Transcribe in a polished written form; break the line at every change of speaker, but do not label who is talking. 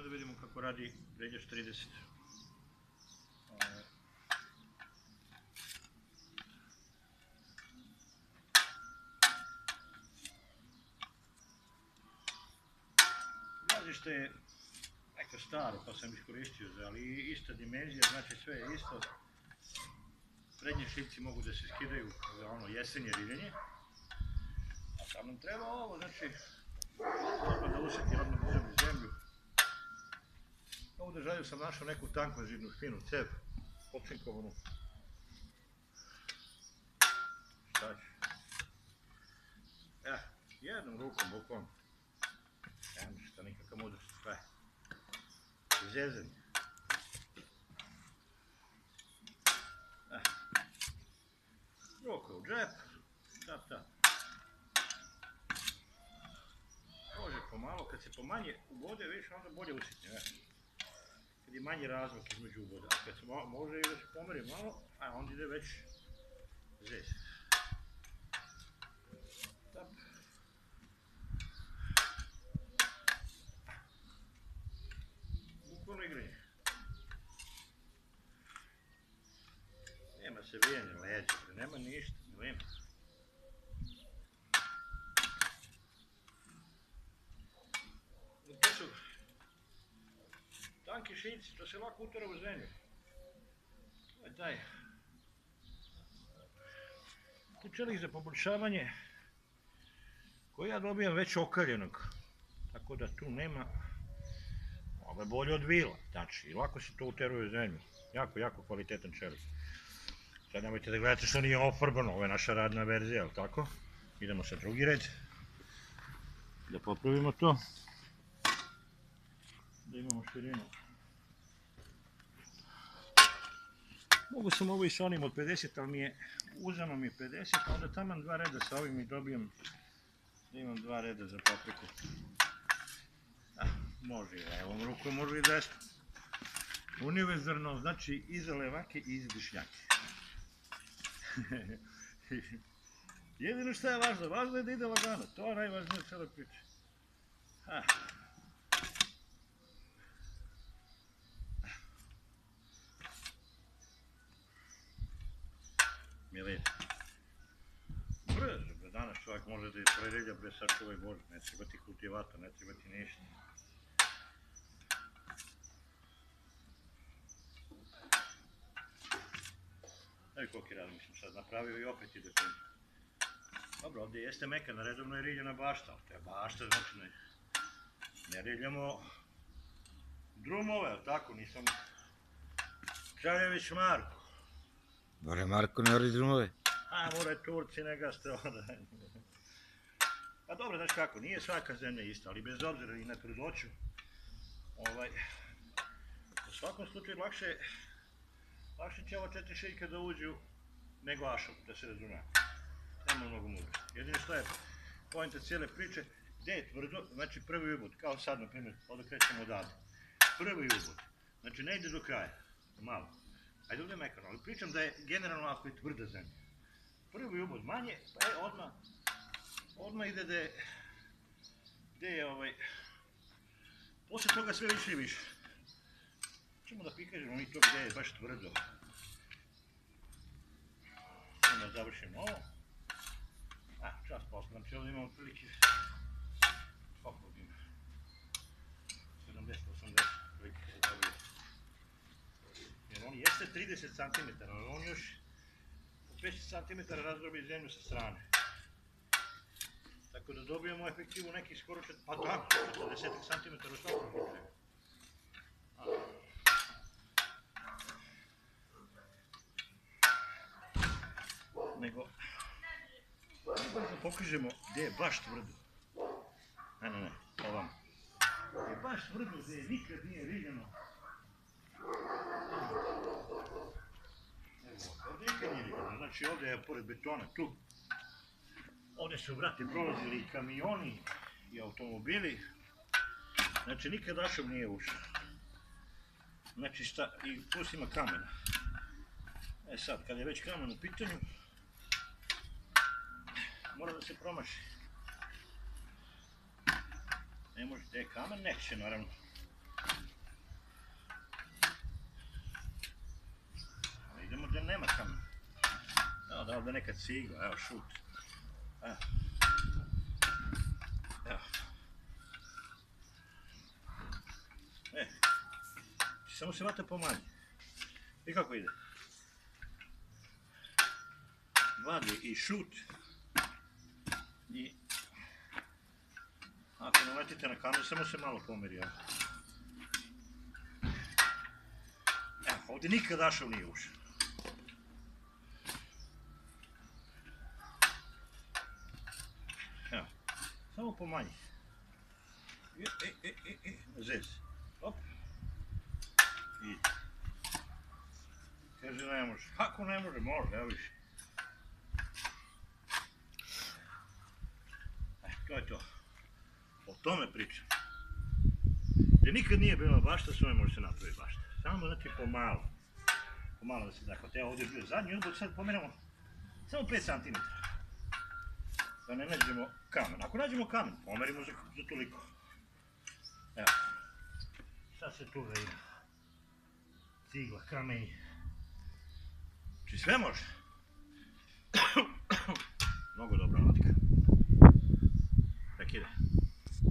da vidimo kako radi prednjač 30. Gazište je neka staro pa sam iskoristio, ali ista dimenzija, znači sve je isto. Prednje šipci mogu da se skidaju za ono jesenje riljenje. A sad nam treba ovo, znači odmah da usjetim, odmah da uzem iz zemlju. Ovu držaju sam našao neku tankozidnu finu cev, popčinkovanu. Šta ću? Jednom rukom, bukvalno. Evo šta nikakva mudrost, šta je? Zezanje. Ruka u džep, tap. Može pomalo, kad se pomanje ubode, više onda bolje usjetnje. Kad je manji razmak između uboda. Kad se može i da se pomeri malo, a onda ide već zez. Tap. Bukvalno igranje. Nema se vijanja leđa, nema ništa, nema. To su tanki šinci, to se lako utara u zemlju. To je taj. Tu čelik za poboljšavanje koji ja dobijam već okaljenog. Tako da tu nema. Ovo je bolje od vila, znači, lako se to uteruje u zemlju. Jako kvalitetan čelik. Sad nemojte da gledate što nije ofarbano, ovo je naša radna verzija, ali tako? Idemo sa drugi red. Da popravimo to. Da imamo širinu. Mogu sam ovo i sa onim od 50, ali uzano mi je 50, a onda taman dva reda sa ovim i dobijem da imam dva reda za papriku. Može i levom rukom, može i desnom. Univerzalno znači i za levake i za dešnjake. Jedino što je važno je da ide lagano, to je najvažnije u celoj priči. Milije. Brzo, danas čovjek može da je predelja bez sačuvaj Bože, ne treba ti kultivator, ne treba ti ništa. Evo koliki radim sam sad napravio i opet ide tu. Dobro, ovdje jeste mekana, redovno je riljena bašta, ali to je bašta, znači ne riljamo drumove, ali tako, nisam Čaljević Marko.
More Marko ne ori drumove.
More Turci, ne gaste onda. Pa dobro, znaš kako, nije svaka zemlja ista, ali bez obzira i na trudnoću, u svakom slučaju lakše će ova 4 šiljke da uđu nego ašov, da se razumije. Nema mnogo mudrosti. Jedino što je pojenta cijele priče, gdje je tvrdo, znači prvi ubod, kao sad na primjer, ovdje krećemo odavde. Prvi ubod, znači ne ide do kraja, malo. Ajde ovdje mekano, ali pričam da je generalno ako je tvrda zemlja. Prvi ubod manje, pa odmah ide gdje je poslije toga sve više i više. Čemo da prikažemo mi to gdje je baš tvrdo. Onda završimo ovo. Čas posle, znači ovdje imamo prilike, koliko ima, 70-80 prilike se dobije. Jer on jeste 30 cm, ali on još 5 cm razdrobi zemlju sa strane. Tako da dobijemo efektivu nekih skoro 40 cm u svakom slučaju. Nego, da pokažemo gdje je baš tvrdo. Ne, ovamo. Gdje je baš tvrdo, gdje nikad nije riljeno. Ovdje nikad nije riljeno, znači ovdje je pored betona, tu. Ovdje su, brate, prolazili i kamioni i automobili. Znači nikad ašov nije ušao. Znači i plus ima kamena. Sad, kad je već kamen u pitanju, mora da se promaši. Ne može, gdje je kamen, neće naravno. nema kamena. Evo da ovdje neka cigla, evo šut. Evo. Evo. Samo se vata pomanje. I kako ide? Vadi i šut. I ako naletite na kamen, samo se malo pomeri. Evo, ovdje nikad ašov nije ušao. Evo, samo pomanji. Zez. Op. I kaže ne može. Kako ne može? Može, evo više. To je to. O tome pričam. Gdje nikad nije bila bašta, s ovim može se napraviti bašta. Samo znači pomalo. Pomalo da se zahvate. Evo ovdje je bio zadnji ubog, sad pomeramo samo 5 cm. Da ne nađemo kamen. Ako nađemo kamen, pomerimo za toliko. Evo. Sad se tu vidi. Cigla, kamen. Či sve može. Mnogo dobra latka. Tak ide.